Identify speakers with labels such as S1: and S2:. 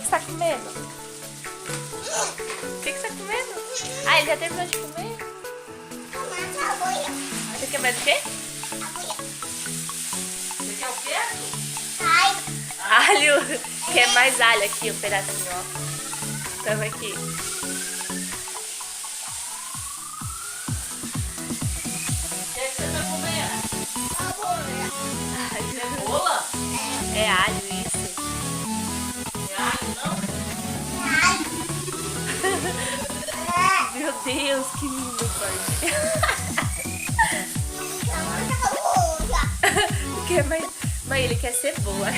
S1: você tá comendo? O que você tá comendo? Ah, ele já terminou de comer? Você quer mais o quê? Você quer o quê? Alho. Quer mais alho aqui, um pedacinho, ó. Toma aqui.
S2: O que você tá comendo? Cebola?
S1: É alho isso.
S2: É alho, não?
S1: Meu Deus, que lindo, forte. Quer mais? Mãe, ele quer cebola.